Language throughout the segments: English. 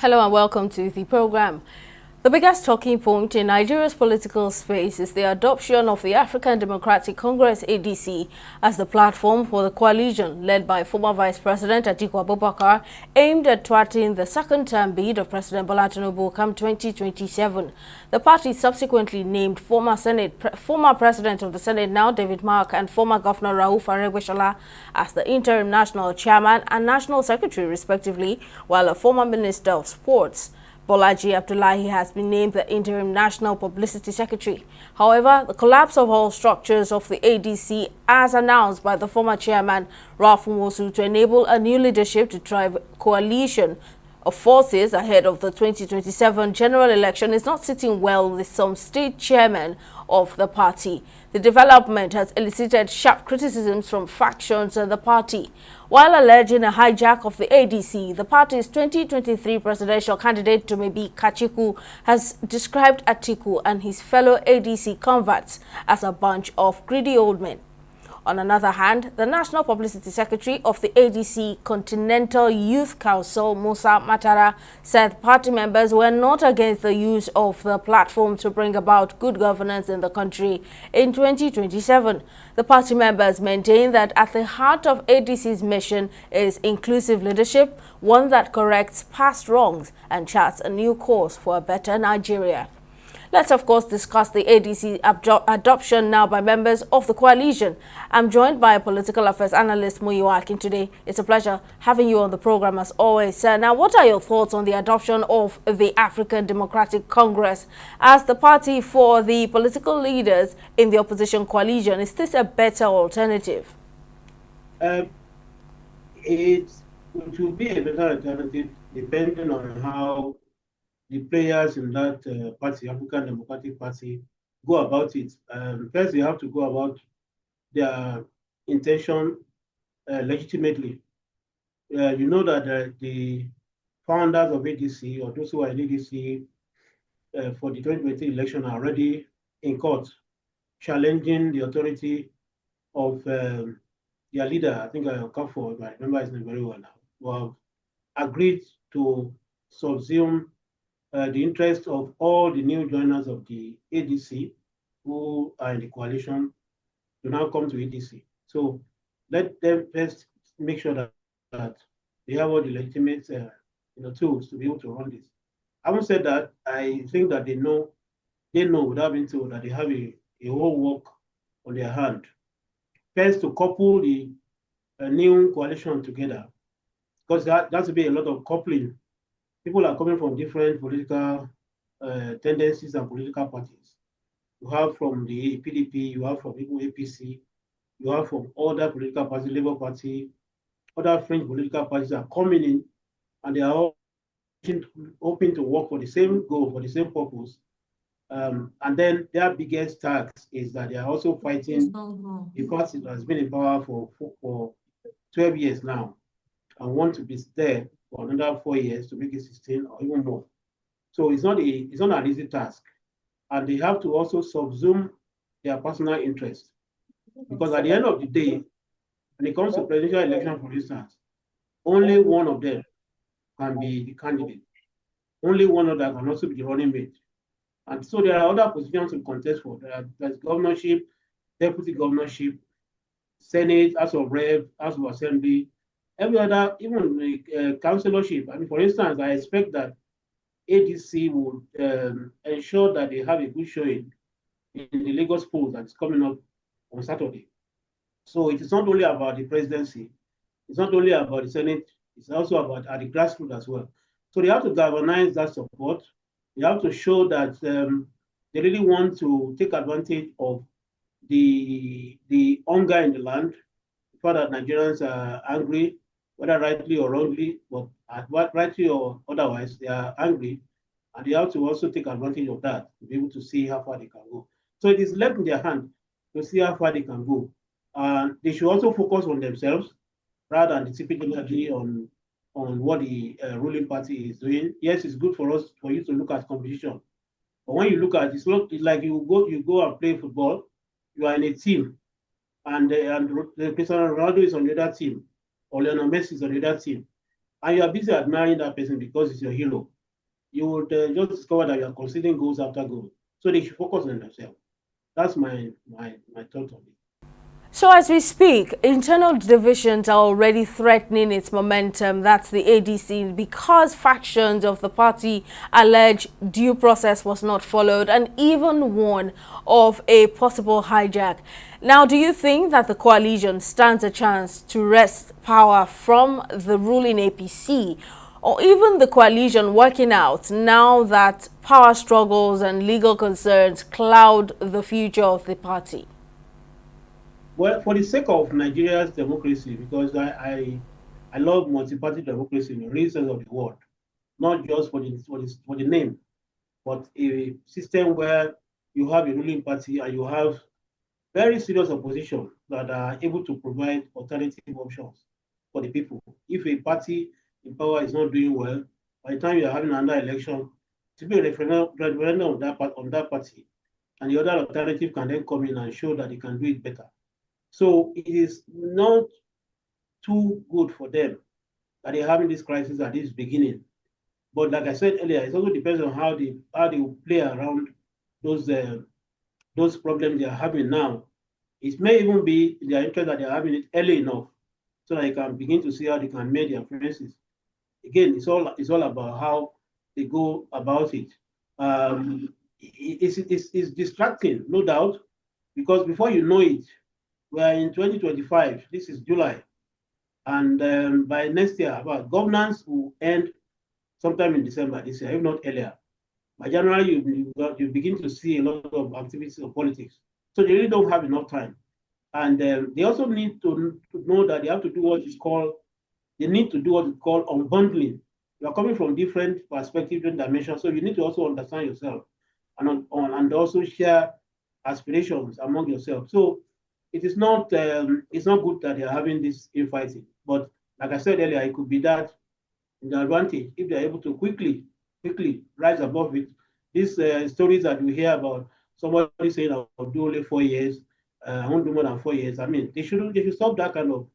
Hello and welcome to the program. The biggest talking point in Nigeria's political space is the adoption of the African Democratic Congress ADC as the platform for the coalition led by former Vice President Atiku Abubakar, aimed at thwarting the second-term bid of President Bola Tinubu come 2027. The party subsequently named former President of the Senate now David Mark and former Governor Rauf Aregbesola as the interim national chairman and national secretary respectively, while a former Minister of Sports Bolaji Abdullahi has been named the interim national publicity secretary. However, the collapse of all structures of the ADC, as announced by the former chairman Ralph Nwosu, to enable a new leadership to drive coalition of forces ahead of the 2027 general election, is not sitting well with some state chairmen of the party. The development has elicited sharp criticisms from factions in the party. While alleging a hijack of the ADC, the party's 2023 presidential candidate Dumebi Kachiku has described Atiku and his fellow ADC converts as a bunch of greedy old men. On another hand, the National Publicity Secretary of the ADC Continental Youth Council, Musa Matara, said party members were not against the use of the platform to bring about good governance in the country in 2027. The party members maintain that at the heart of ADC's mission is inclusive leadership, one that corrects past wrongs and charts a new course for a better Nigeria. Let's, of course, discuss the ADC adoption now by members of the coalition. I'm joined by political affairs analyst Muyiwa Akin today. It's a pleasure having you on the program as always, sir. Now, what are your thoughts on the adoption of the African Democratic Congress as the party for the political leaders in the opposition coalition? Is this a better alternative? It will be a better alternative depending on how the players in that party, African Democratic Party, go about it. First, they have to go about their intention legitimately. You know that the founders of ADC, or those who are in ADC for the 2020 election, are already in court challenging the authority of their leader. I think I'll come forward, I remember his name very well now, who have agreed to subsume the interest of all the new joiners of the ADC who are in the coalition to now come to ADC. So let them first make sure that they have all the legitimate tools to be able to run this. Having said that, I think that they know without being told that they have a whole work on their hand. First, to couple the new coalition together, because that will be a lot of coupling. People are coming from different political tendencies and political parties. You have from the PDP, you have from people APC, you have from other political parties, Labour Party, other fringe political parties are coming in, and they are all hoping to work for the same goal, for the same purpose. And then their biggest task is that they are also fighting the party that has been in power for 12 years now and want to be there for another 4 years to make it 16 or even more. So it's not an easy task. And they have to also subsume their personal interest. Because at the end of the day, when it comes to presidential election, for instance, only one of them can be the candidate. Only one of them can also be the running mate. And so there are other positions to contest for. There's governorship, deputy governorship, Senate, House of Rep, House of Assembly, every other, even the councillorship. I mean, for instance, I expect that ADC will ensure that they have a good showing in the Lagos polls that's coming up on Saturday. So it is not only about the presidency, it's not only about the Senate, it's also about the grassroots as well. So they have to galvanize that support. They have to show that they really want to take advantage of the hunger in the land, the fact that Nigerians are angry, whether rightly or wrongly, but rightly or otherwise, they are angry, and they have to also take advantage of that to be able to see how far they can go. So it is left in their hand to see how far they can go. And they should also focus on themselves rather than disciplinarily on what the ruling party is doing. Yes, it's good for you to look at competition. But when you look at it, it's like you go and play football, you are in a team, and Cristiano Ronaldo is on the other team, or Lionel Messi is on the other team. and you are busy admiring that person because it's your hero, you would just discover that you are conceding goals after goals. So they should focus on themselves. That's my thought on it. So as we speak, internal divisions are already threatening its momentum, that's the ADC, because factions of the party allege due process was not followed and even warn of a possible hijack. Now, do you think that the coalition stands a chance to wrest power from the ruling APC, or even the coalition working out now that power struggles and legal concerns cloud the future of the party? Well, for the sake of Nigeria's democracy, because I love multi-party democracy in the real sense of the word, not just for the name, but a system where you have a ruling party and you have very serious opposition that are able to provide alternative options for the people. If a party in power is not doing well, by the time you are having another election, to be a referendum on that party, and the other alternative can then come in and show that they can do it better. So it is not too good for them that they're having this crisis at this beginning. But like I said earlier, it also depends on how they will play around those uh, those problems they are having now. It may even be in their interest that they are having it early enough so that they can begin to see how they can make their differences. Again, it's all about how they go about it. It's distracting, no doubt, because before you know it, we are in 2025. This is July, and by next year, about governance will end sometime in December this year, if not earlier. By January, you begin to see a lot of activities of politics. So they really don't have enough time. And they also need to know that they have to do what is called, they need to do what is called unbundling. You are coming from different perspectives and dimensions, so you need to also understand yourself and also share aspirations among yourself. So it's not good that they are having this infighting. But like I said earlier, it could be that the advantage if they're able to quickly rise above it. These stories that we hear about somebody saying I'll do only 4 years, I won't do more than 4 years. I mean, they should stop that kind of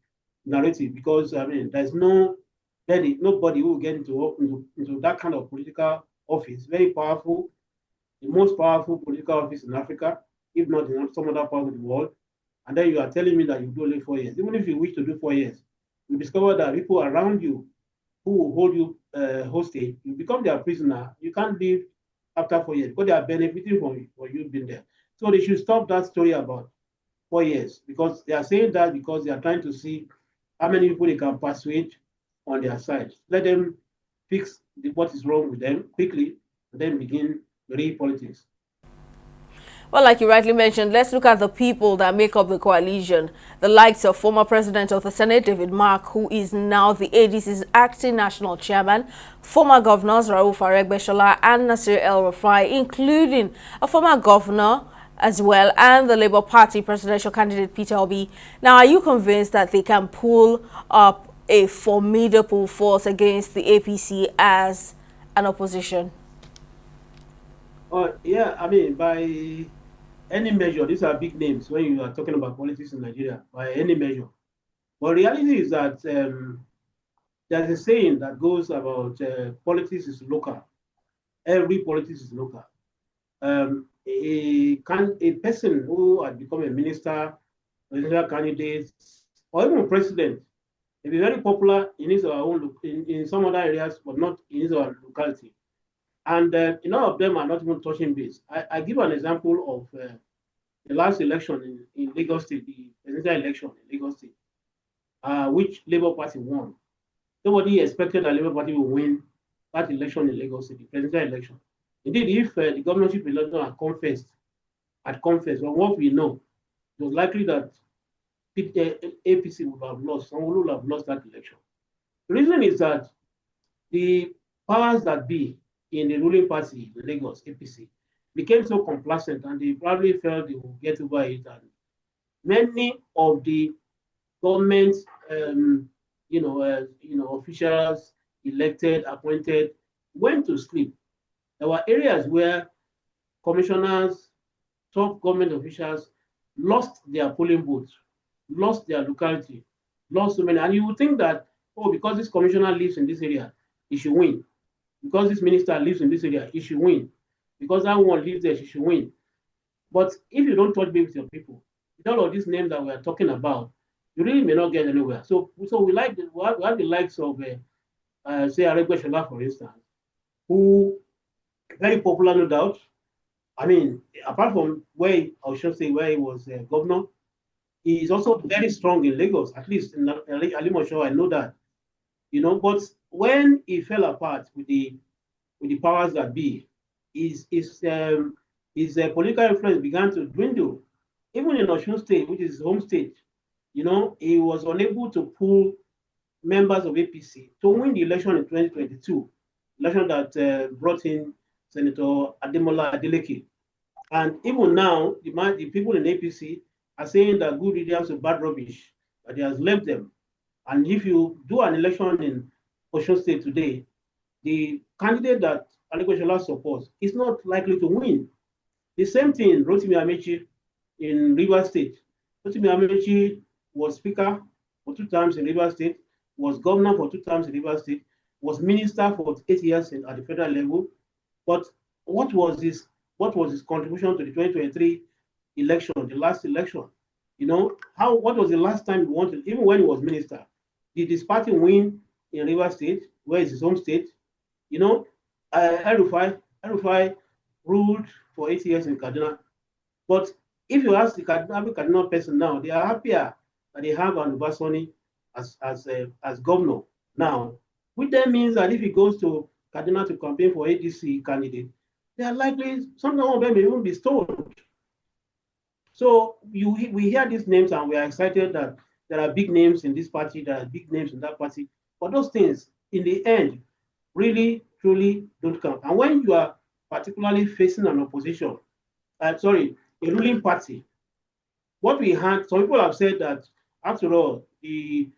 narrative because I mean there's nobody who will get into that kind of political office. Very powerful, the most powerful political office in Africa, if not in some other part of the world. And then you are telling me that you do only 4 years. Even if you wish to do 4 years, you discover that people around you who will hold you hostage, you become their prisoner. You can't leave after 4 years because they are benefiting from you being there. So they should stop that story about 4 years because they are saying that because they are trying to see how many people they can persuade on their side. Let them fix what is wrong with them quickly and then begin real politics. Well, like you rightly mentioned, let's look at the people that make up the coalition. The likes of former President of the Senate, David Mark, who is now the ADC's acting national chairman, former governors Rauf Aregbesola and Nasir El-Rufai, including a former governor as well, and the Labour Party presidential candidate Peter Obi. Now, are you convinced that they can pull up a formidable force against the APC as an opposition? Yeah, I mean, by any measure, these are big names when you are talking about politics in Nigeria, by any measure. But reality is that there's a saying that goes about politics is local. Every politics is local. A person who had become a minister, presidential candidate, or even president may be very popular in his or her own in some other areas, but not in his or her locality. And a lot of them are not even touching base. I give an example of the last election in Lagos State, the presidential election in Lagos State, which Labour Party won. Nobody expected that Labour Party will win that election in Lagos State, the presidential election. Indeed, if the governorship election had confessed, from what we know, it was likely that APC would have lost, someone would have lost that election. The reason is that the powers that be in the ruling party, the Lagos APC, became so complacent and they probably felt they would get over it. And many of the government, officials, elected, appointed, went to sleep. There were areas where commissioners, top government officials lost their polling booths, lost their locality, lost so many. And you would think that oh, because this commissioner lives in this area, he should win. Because this minister lives in this area, he should win. Because that one lives there, she should win. But if you don't touch base with your people, with all of these names that we are talking about, you really may not get anywhere. So we have the likes of, say, Aregbesola, for instance, who very popular, no doubt. I mean, apart from where I should say where he was governor, he is also very strong in Lagos. At least in Alimosho, I know that. But when he fell apart with the powers that be, his political influence began to dwindle. Even in Osun State, which is his home state, he was unable to pull members of APC to win the election in 2022, election that brought in Senator Ademola Adeleke. And even now, the people in APC are saying that good riddance to bad rubbish, that he has left them. And if you do an election in Osun State today, the candidate that Aregbesola supports is not likely to win. The same thing, Rotimi Amechi in Rivers State. Rotimi Amechi was speaker for 2 times in Rivers State, was governor for 2 times in Rivers State, was minister for 8 years at the federal level. But what was his contribution to the 2023 election, the last election? What was the last time he wanted, even when he was minister? Did his party win in Rivers State, where is his home state? El-Rufai ruled for 8 years in Kaduna. But if you ask the Kaduna person now, they are happier that they have an Obasani as governor now, which then means that if he goes to Kaduna to campaign for ADC candidate, they are likely, some of them may even be stoned. So we hear these names and we are excited that there are big names in this party, there are big names in that party. But those things, in the end, really, truly don't count. And when you are particularly facing an opposition, a ruling party, what we had, some people have said that, after all, the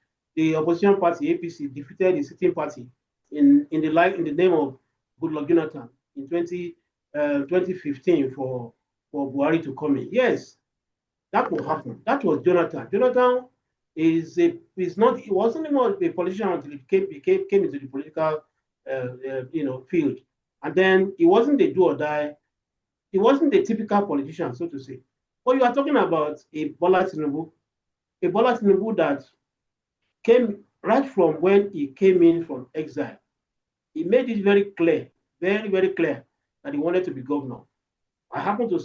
opposition party, APC, defeated the sitting party in the name of Goodluck Jonathan in 2015 for Buhari to come in. Yes, that will happen. That was Jonathan. Jonathan he wasn't even a politician until he came into the political field. And then he wasn't a do or die. He wasn't a typical politician, so to say. But you are talking about a Bola Tinubu that came right from when he came in from exile. He made it very clear, very, very clear, that he wanted to be governor. I happened to be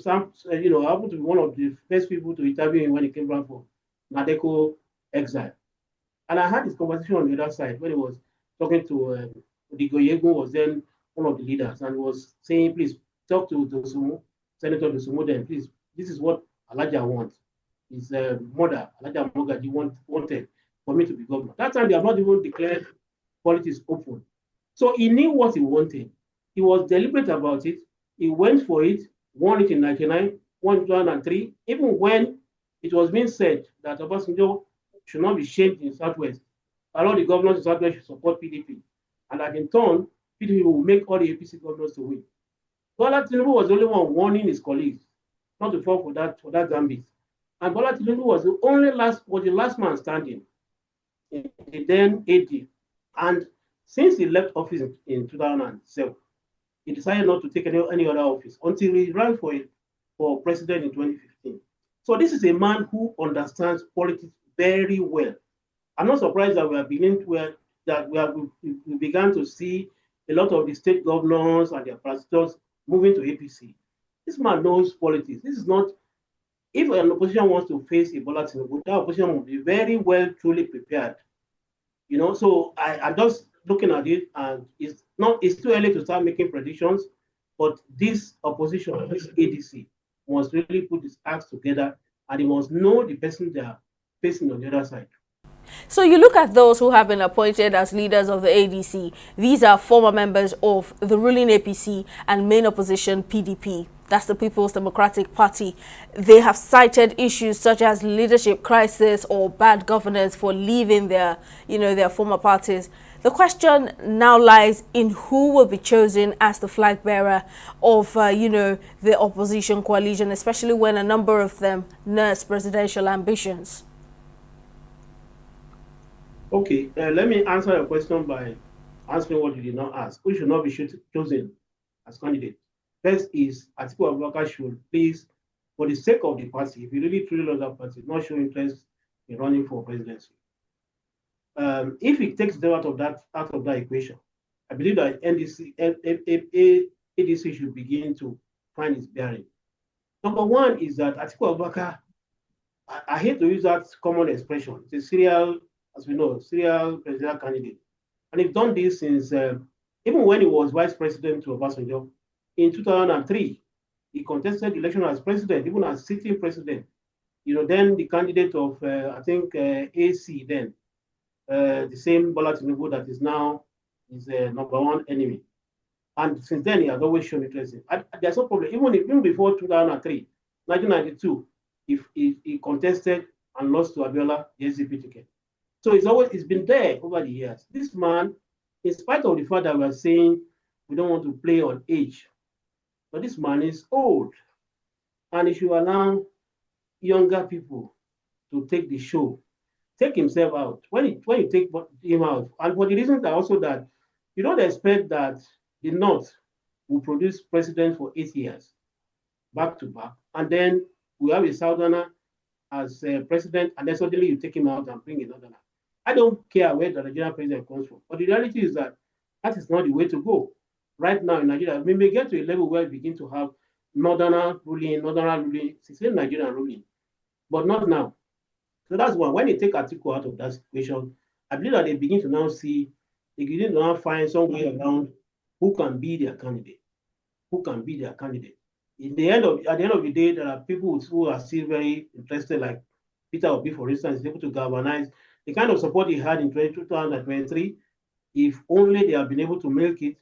one of the first people to interview him when he came back from Nadeko exile. And I had this conversation on the other side when he was talking to Odigoyegun, was then one of the leaders, and was saying, please talk to Senator Dosumu then, please, this is what Alaja wants. His mother, Alaja Mogaji, wanted for me to be governor. That time they have not even declared politics open. So he knew what he wanted. He was deliberate about it. He went for it, won it in 1999, won in 2003, even when it was being said that Obasanjo should not be shamed in Southwest. A lot of the governors in Southwest should support PDP. And that in turn, PDP will make all the APC governors to win. Bola Tinubu was the only one warning his colleagues not to fall for that gambit. And Bola Tinubu was the last man standing in the then AD. And since he left office in 2007, he decided not to take any other office until he ran for president in 2015. So this is a man who understands politics very well. I'm not surprised that we began to see a lot of the state governors and their pastors moving to APC. This man knows politics. This is not, if an opposition wants to face a Bola Tinubu, that opposition will be very well, truly prepared. So I'm just looking at it, and it's too early to start making predictions, but this opposition, this ADC, must really put its acts together, and they must know the person they are facing on the other side. So you look at those who have been appointed as leaders of the ADC. These are former members of the ruling APC and main opposition PDP. That's the People's Democratic Party. They have cited issues such as leadership crisis or bad governance for leaving their former parties. The question now lies in who will be chosen as the flag bearer of, the opposition coalition, especially when a number of them nurse presidential ambitions. Okay, let me answer your question by answering what you did not ask. Who should not be chosen as candidate? First is Atiku Abubakar should please, for the sake of the party, if you really truly love that party, not show interest in running for presidency. If he takes them out of that equation, I believe that ADC should begin to find its bearing. Number one is that Atiku Abubakar, I hate to use that common expression. It's a serial, as we know, serial presidential candidate. And he's done this since, even when he was vice president to Obasanjo in 2003. He contested the election as president, even as sitting president. Then the candidate of, I think, AC then, the same Bola Tinubu that is now his number one enemy. And since then, he has always shown interest in. There's no problem. Even before 2003, 1992, he contested and lost to Abiola, the SDP ticket. So it's been there over the years. This man, in spite of the fact that we are saying we don't want to play on age, but this man is old, and he should allow younger people to take the show, take himself out. When you take him out, and for the reasons that also that you don't expect that the North will produce president for 8 years back to back, and then we have a Southerner as president, and then suddenly you take him out and bring another. I don't care where the Nigerian president comes from, but the reality is that that is not the way to go. Right now in Nigeria, we may get to a level where we begin to have northerner ruling, same Nigerian ruling, but not now. So that's why when they take Atiku out of that situation, I believe that they begin to now find some way around who can be their candidate. Who can be their candidate. At the end of the day, there are people who are still very interested, like Peter Obi, for instance, is able to galvanize the kind of support he had in 2023. If only they have been able to milk it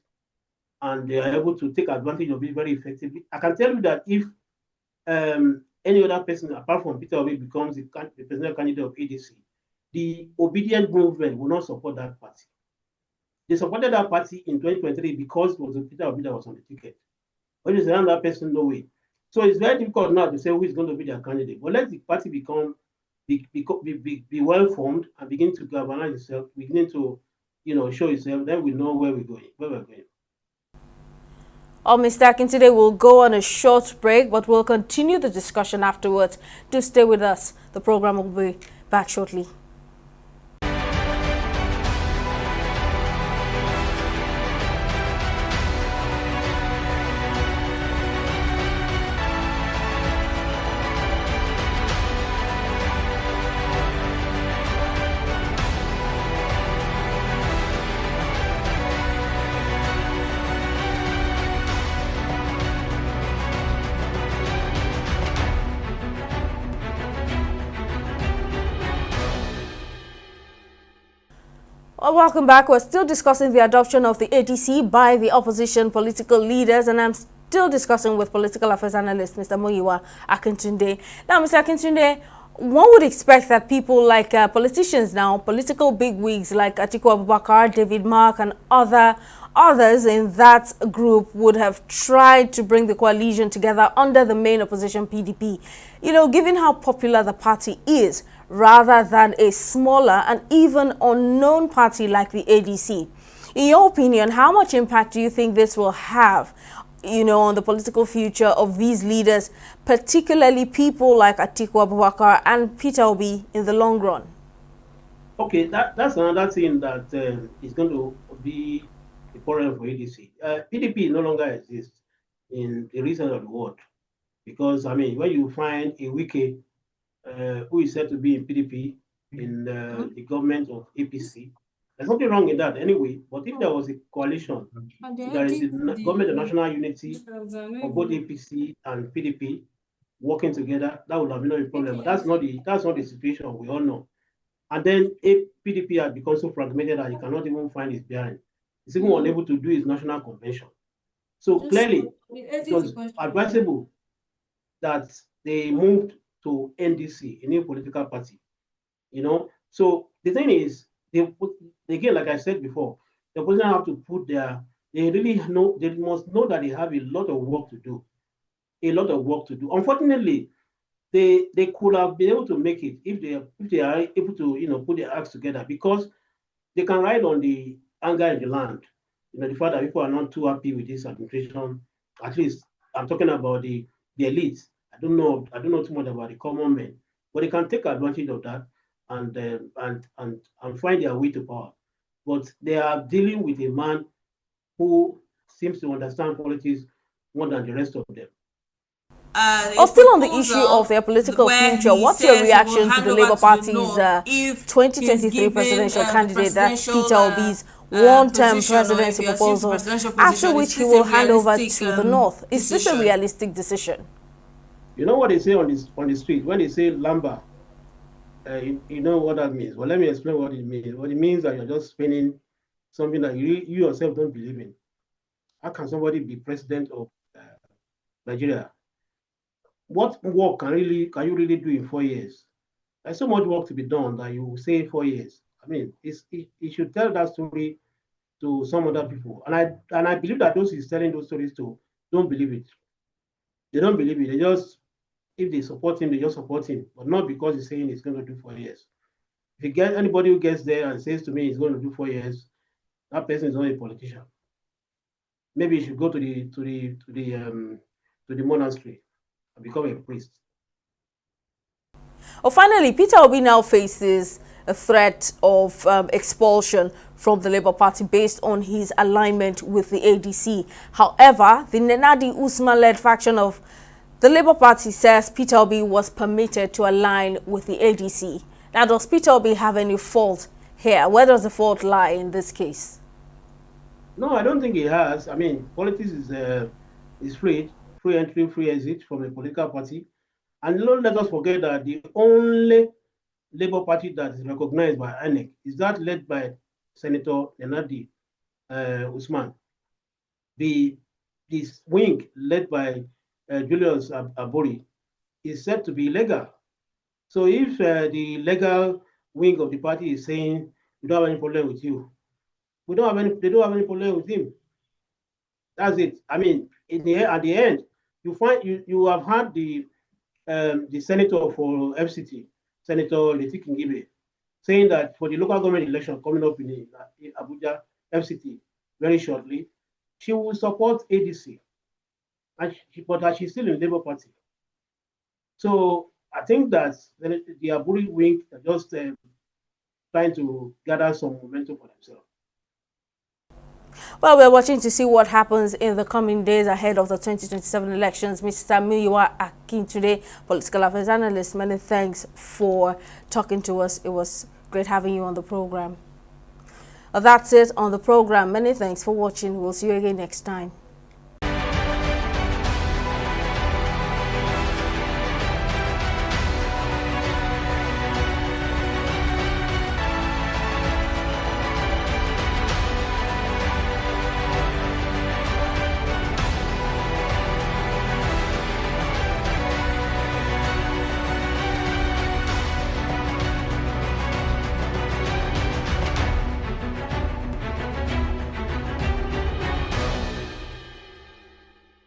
and they are able to take advantage of it very effectively. I can tell you that if any other person apart from Peter Obi becomes the presidential candidate of ADC, the obedient movement will not support that party. They supported that party in 2023 because it was Peter Obi that was on the ticket. When you say that person, no way. So it's very difficult now to say who is going to be their candidate. But let the party be well formed and begin to galvanize itself, begin to show itself, then we know where we're going. Mr. Akintunde will go on a short break, but we'll continue the discussion afterwards. Do stay with us. The program will be back shortly. Welcome back. We're still discussing the adoption of the ADC by the opposition political leaders, and I'm still discussing with political affairs analyst Mr. Muyiwa Akintunde. Now, Mr. Akintunde, one would expect that people like politicians now, political bigwigs like Atiku Abubakar, David Mark, and others in that group would have tried to bring the coalition together under the main opposition PDP. Given how popular the party is, rather than a smaller and even unknown party like the ADC. In your opinion, how much impact do you think this will have, on the political future of these leaders, particularly people like Atiku Abubakar and Peter Obi in the long run? Okay, that's another thing that is going to be a problem for ADC. PDP no longer exists in the region of the world because, when you find a Wike who is said to be in PDP in the government of APC. There's nothing wrong in that anyway, but if there was a coalition, there is a government of national unity of both APC and PDP working together, that would have been no problem. But that's not the situation we all know. And then PDP has become so fragmented that you cannot even find its bearing. It's even unable to do its national convention. So clearly, it was advisable that they moved to NDC, a new political party. So the thing is, again, like I said before, the opposition have to they must know that they have a lot of work to do. Unfortunately, they could have been able to make it if they are able to put their acts together, because they can ride on the anger in the land. The fact that people are not too happy with this administration. At least I'm talking about the elites. I don't know too much about the common men, but they can take advantage of that and find their way to power. But they are dealing with a man who seems to understand politics more than the rest of them. Still on the issue of their political future, what's your reaction to the Labour Party's 2023 presidential candidate, that's Peter Obi's one-term presidency proposals, after which he will hand over to the North? Is this a realistic decision? You know what they say on the street when they say Lamba? You know what that means. Well, let me explain what it means. What it means that you're just spinning something that you yourself don't believe in. How can somebody be president of Nigeria? What work can you really do in 4 years? There's so much work to be done that you say 4 years. I mean, it should tell that story to some other people, and I believe that those he's telling those stories to don't believe it. They don't believe it. They just, if they support him, they just support him, but not because he's saying he's going to do 4 years. If you get anybody who gets there and says to me he's going to do 4 years, that person is not a politician. Maybe he should go to the monastery and become a priest. Finally, Peter Obi now faces a threat of expulsion from the Labour Party based on his alignment with the ADC. However, the Nenadi Usman-led faction of the Labour Party says Peter Obi was permitted to align with the ADC. Now, does Peter Obi have any fault here? Where does the fault lie in this case? No, I don't think he has. I mean, politics is free entry, free exit from a political party. And don't let us forget that the only Labour Party that is recognized by INEC is that led by Senator Nenadi Usman. This wing led by Julius Abori is said to be legal. So if the legal wing of the party is saying we don't have any problem with you, they don't have any problem with him. That's it. I mean, at the end, you have had the senator for FCT, Senator Leti Kingibe, saying that for the local government election coming up in Abuja FCT very shortly, she will support ADC, but she's still in the Labour Party. So I think that the Aburi wing are just trying to gather some momentum for themselves. Well, we're watching to see what happens in the coming days ahead of the 2027 elections. Mr. Miyiwa Akintunde, political affairs analyst, many thanks for talking to us. It was great having you on the program. That's it on the program. Many thanks for watching. We'll see you again next time.